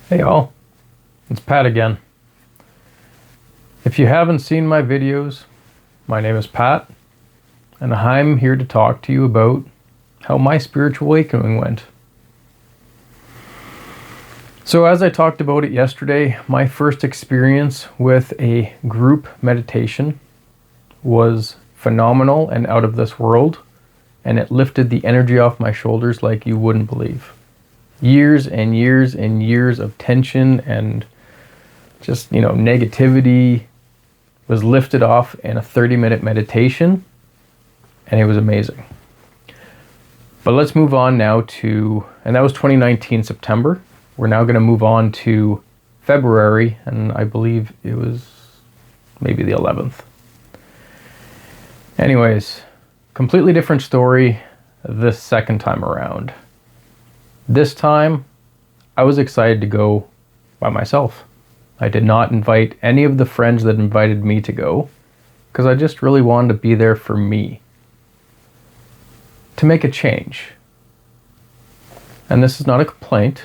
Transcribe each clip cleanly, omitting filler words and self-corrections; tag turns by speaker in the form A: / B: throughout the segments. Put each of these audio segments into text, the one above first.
A: Hey all, it's Pat again. If you haven't seen my videos, my name is Pat, and I'm here to talk to you about how my spiritual awakening went. So as I talked about it yesterday, my first experience with a group meditation was phenomenal and out of this world, and it lifted the energy off my shoulders like you wouldn't believe. Years and years and years of tension and just, negativity was lifted off in a 30-minute meditation, and it was amazing. But let's move on now and that was 2019 September. We're now going to move on to February, and I believe it was maybe the 11th. Anyways, completely different story this second time around. This time, I was excited to go by myself. I did not invite any of the friends that invited me to go because I just really wanted to be there for me, to make a change. And this is not a complaint,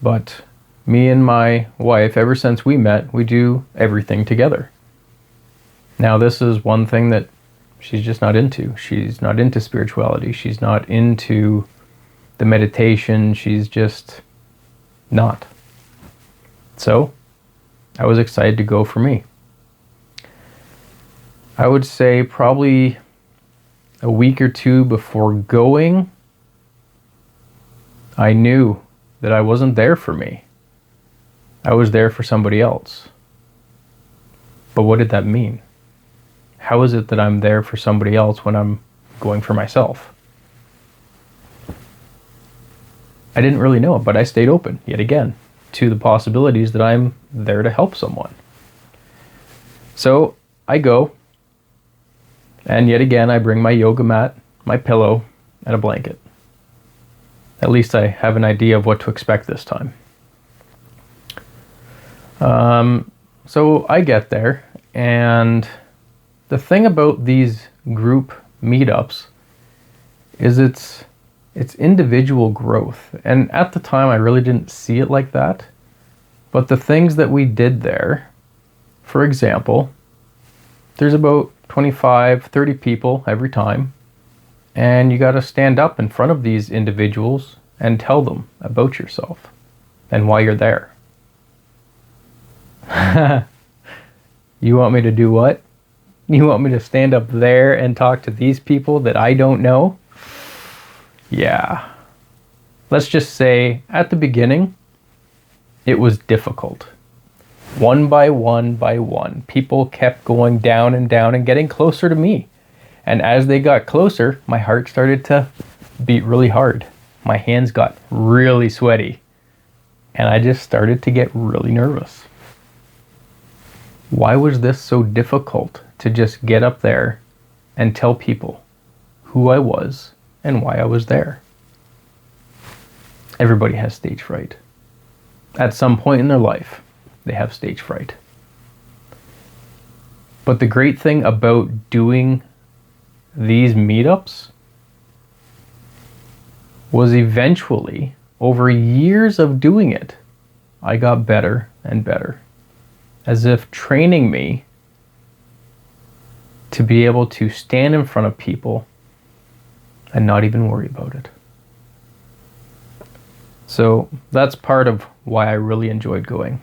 A: but me and my wife, ever since we met, we do everything together. Now, this is one thing that she's just not into. She's not into spirituality. She's not into the meditation. She's just not. So I was excited to go for me. I would say probably a week or two before going, I knew that I wasn't there for me. I was there for somebody else. But what did that mean? How is it that I'm there for somebody else when I'm going for myself? I didn't really know it, but I stayed open, yet again, to the possibilities that I'm there to help someone. So I go, and yet again, I bring my yoga mat, my pillow, and a blanket. At least I have an idea of what to expect this time. So I get there, and the thing about these group meetups is it's individual growth. And at the time, I really didn't see it like that. But the things that we did there, for example, there's about 25, 30 people every time. And you got to stand up in front of these individuals and tell them about yourself and why you're there. You want me to do what? You want me to stand up there and talk to these people that I don't know? Yeah. Let's just say at the beginning, it was difficult. One by one, people kept going down and down and getting closer to me. And as they got closer, my heart started to beat really hard. My hands got really sweaty. And I just started to get really nervous. Why was this so difficult to just get up there and tell people who I was and why I was there? Everybody has stage fright. At some point in their life, they have stage fright. But the great thing about doing these meetups was eventually, over years of doing it, I got better and better, as if training me to be able to stand in front of people and not even worry about it. So that's part of why I really enjoyed going.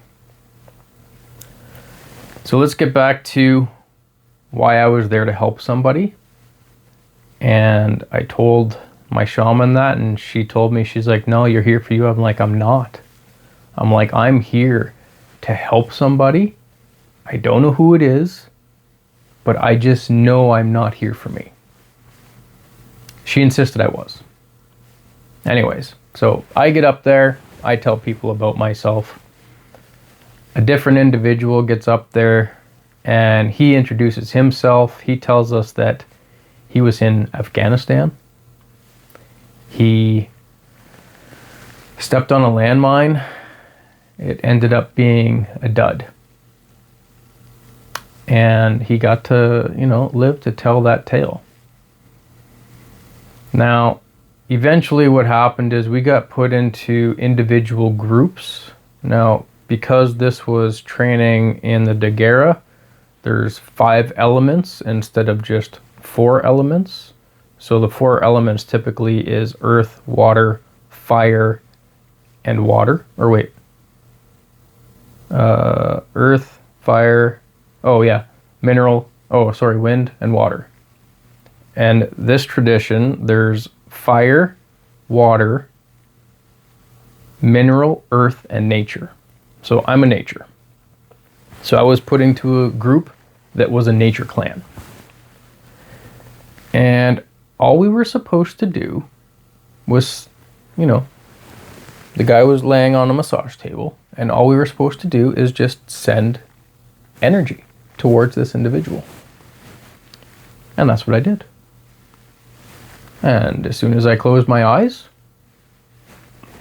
A: So let's get back to why I was there to help somebody. And I told my shaman that, and she told me, she's like, no, you're here for you. I'm like, I'm not. I'm like, I'm here to help somebody. I don't know who it is, but I just know I'm not here for me. She insisted I was. Anyways, so I get up there, I tell people about myself. A different individual gets up there and he introduces himself. He tells us that he was in Afghanistan. He stepped on a landmine. It ended up being a dud. And he got to, live to tell that tale. Now, eventually what happened is we got put into individual groups. Now, because this was training in the Daguerre, there's 5 elements instead of just 4 elements. So the 4 elements typically is earth, water, fire, and water. Or wait. Earth, fire, mineral, wind and water. And this tradition, there's fire, water, mineral, earth, and nature. So I'm a nature. So I was put into a group that was a nature clan. And all we were supposed to do was, the guy was laying on a massage table, and all we were supposed to do is just send energy towards this individual. And that's what I did. And as soon as I closed my eyes,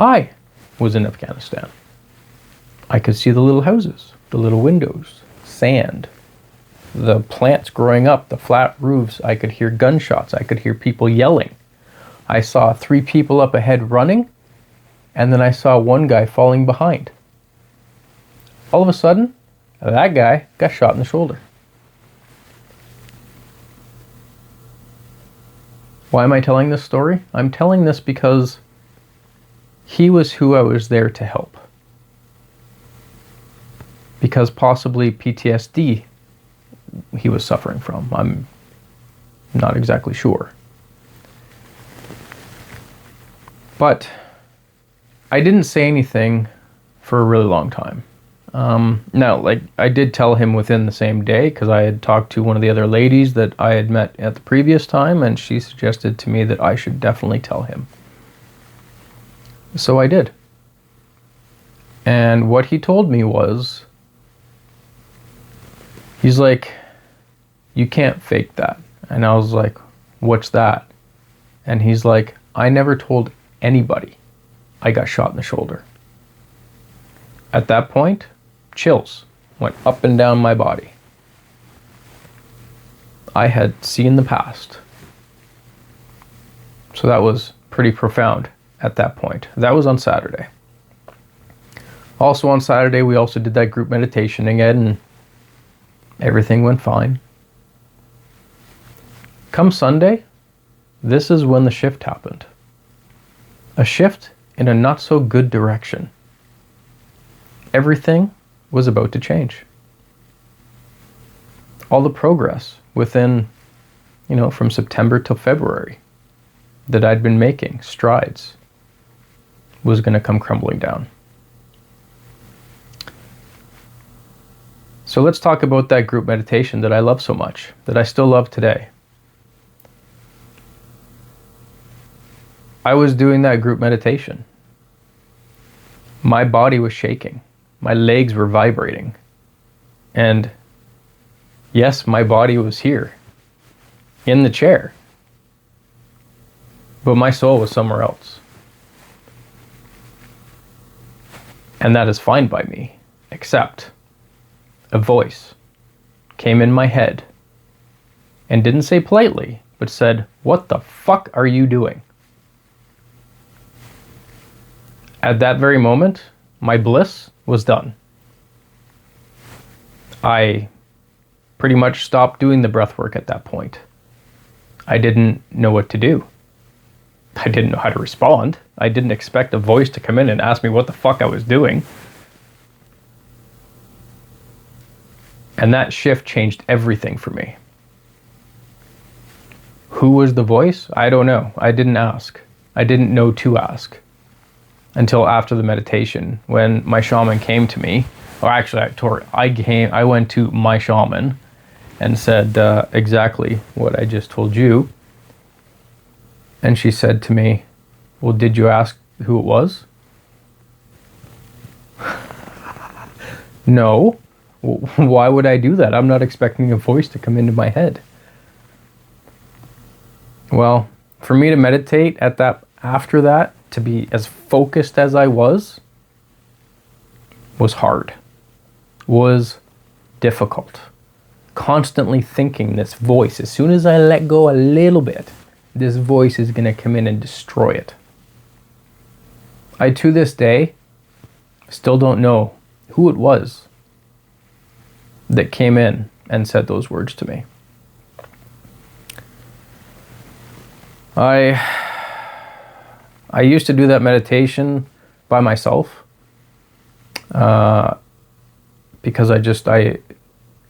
A: I was in Afghanistan. I could see the little houses, the little windows, sand, the plants growing up, the flat roofs. I could hear gunshots. I could hear people yelling. I saw 3 people up ahead running, and then I saw one guy falling behind. All of a sudden, that guy got shot in the shoulder. Why am I telling this story? I'm telling this because he was who I was there to help. Because possibly PTSD he was suffering from. I'm not exactly sure. But I didn't say anything for a really long time. I did tell him within the same day, because I had talked to one of the other ladies that I had met at the previous time, and she suggested to me that I should definitely tell him. So I did. And what he told me was, he's like, you can't fake that. And I was like, what's that? And he's like, I never told anybody I got shot in the shoulder. At that point, chills went up and down my body. I had seen the past. So that was pretty profound at that point. That was on Saturday. Also on Saturday, we also did that group meditation again, and everything went fine. Come Sunday, this is when the shift happened. A shift in a not so good direction. Everything was about to change. All the progress within, from September till February that I'd been making, strides, was going to come crumbling down. So let's talk about that group meditation that I love so much, that I still love today. I was doing that group meditation. My body was shaking. My legs were vibrating. And yes, my body was here, in the chair. But my soul was somewhere else. And that is fine by me, except a voice came in my head and didn't say politely, but said, "What the fuck are you doing?" At that very moment, my bliss was done. I pretty much stopped doing the breath work at that point. I didn't know what to do. I didn't know how to respond. I didn't expect a voice to come in and ask me what the fuck I was doing. And that shift changed everything for me. Who was the voice? I don't know. I didn't ask. I didn't know to ask until after the meditation, when my shaman came to me. Or actually, I went to my shaman and said exactly what I just told you. And she said to me, "Well, did you ask who it was?" No. Why would I do that? I'm not expecting a voice to come into my head. Well, for me to meditate after that, to be as focused as I was hard, was difficult. Constantly thinking this voice, as soon as I let go a little bit, this voice is going to come in and destroy it. To this day, Still don't know who it was that came in and said those words to me. I used to do that meditation by myself because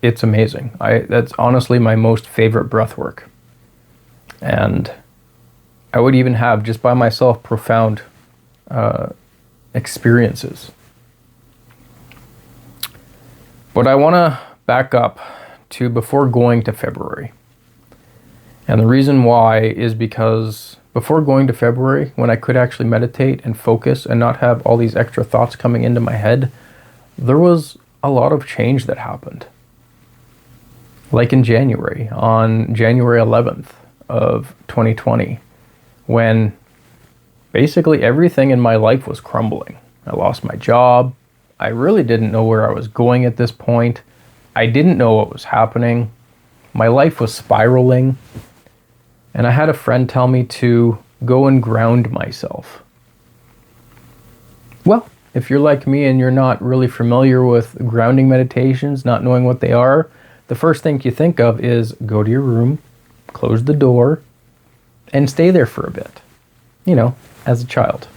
A: it's amazing. That's honestly my most favorite breath work. And I would even have, just by myself, profound experiences. But I want to back up to before going to February. And the reason why is because before going to February, when I could actually meditate and focus and not have all these extra thoughts coming into my head, there was a lot of change that happened. Like in January, on January 11th of 2020, when basically everything in my life was crumbling. I lost my job. I really didn't know where I was going at this point. I didn't know what was happening. My life was spiraling. And I had a friend tell me to go and ground myself. Well, if you're like me and you're not really familiar with grounding meditations, not knowing what they are, the first thing you think of is go to your room, close the door, and stay there for a bit. You know, as a child.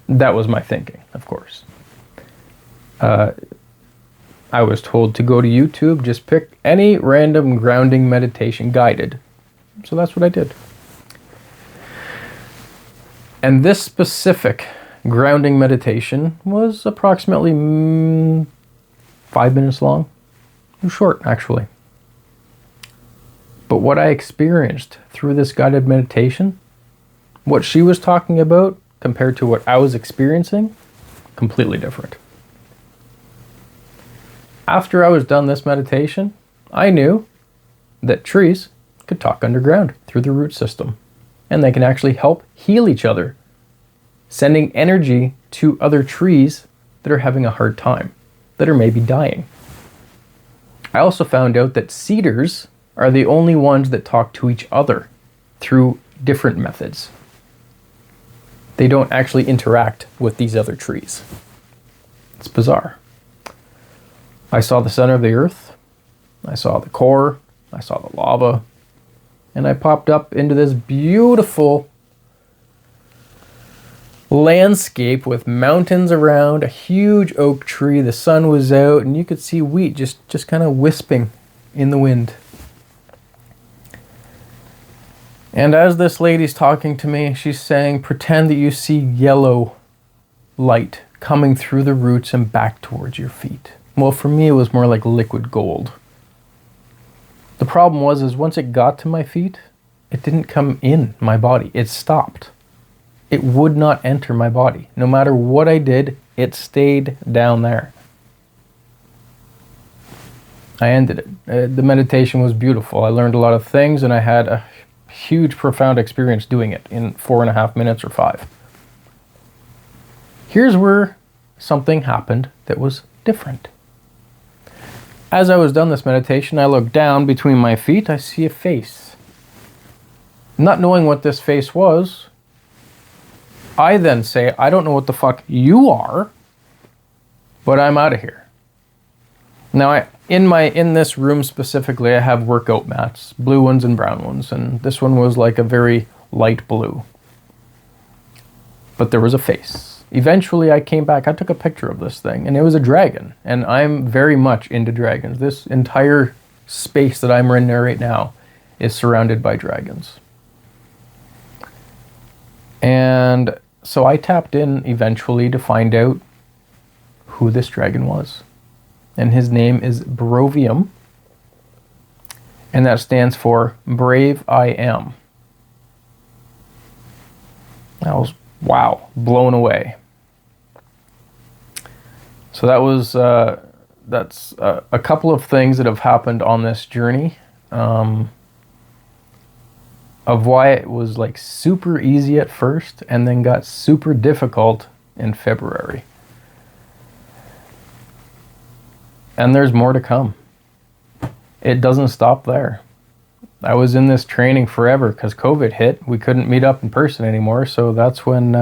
A: That was my thinking, of course. I was told to go to YouTube, just pick any random grounding meditation guided. So that's what I did. And this specific grounding meditation was approximately 5 minutes long. It was short, actually. But what I experienced through this guided meditation, what she was talking about compared to what I was experiencing, completely different. After I was done this meditation, I knew that trees could talk underground through the root system, and they can actually help heal each other, sending energy to other trees that are having a hard time, that are maybe dying. I also found out that cedars are the only ones that talk to each other through different methods. They don't actually interact with these other trees. It's bizarre. I saw the center of the earth, I saw the core, I saw the lava, and I popped up into this beautiful landscape with mountains around, a huge oak tree, the sun was out, and you could see wheat just kind of wisping in the wind. And as this lady's talking to me, she's saying, pretend that you see yellow light coming through the roots and back towards your feet. Well, for me, it was more like liquid gold. The problem was once it got to my feet, it didn't come in my body. It stopped. It would not enter my body. No matter what I did, it stayed down there. I ended it. The meditation was beautiful. I learned a lot of things, and I had a huge, profound experience doing it in 4.5 minutes or 5. Here's where something happened that was different. As I was done this meditation, I looked down between my feet. I see a face. Not knowing what this face was, I then say, I don't know what the fuck you are, but I'm out of here. Now, in this room specifically, I have workout mats, blue ones and brown ones, and this one was like a very light blue. But there was a face. Eventually, I came back, I took a picture of this thing, and it was a dragon, and I'm very much into dragons. This entire space that I'm in there right now is surrounded by dragons. And so I tapped in eventually to find out who this dragon was. And his name is Barovium, and that stands for Brave I Am. I was, wow, blown away. So that was, that's a couple of things that have happened on this journey, of why it was like super easy at first and then got super difficult in February. And there's more to come. It doesn't stop there. I was in this training forever because COVID hit. We couldn't meet up in person anymore. So that's when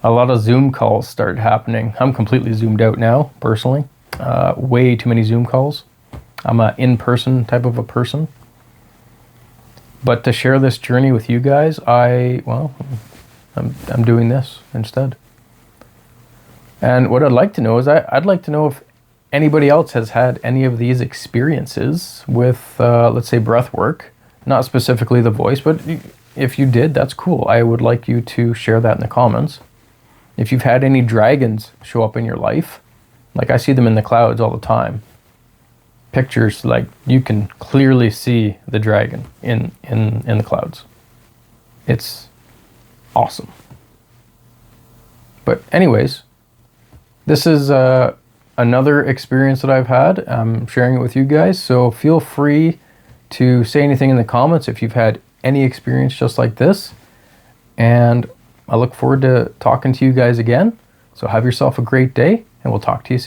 A: a lot of Zoom calls started happening. I'm completely zoomed out now, personally. Way too many Zoom calls. I'm an in-person type of a person. But to share this journey with you guys, I'm doing this instead. And what I'd like to know is I'd like to know if anybody else has had any of these experiences with, let's say, breath work. Not specifically the voice, but if you did, that's cool. I would like you to share that in the comments. If you've had any dragons show up in your life, like I see them in the clouds all the time. Pictures, like you can clearly see the dragon in the clouds. It's awesome. But anyways, this is another experience that I've had. I'm sharing it with you guys, so feel free to say anything in the comments if you've had any experience just like this. And I look forward to talking to you guys again. So have yourself a great day, and we'll talk to you soon.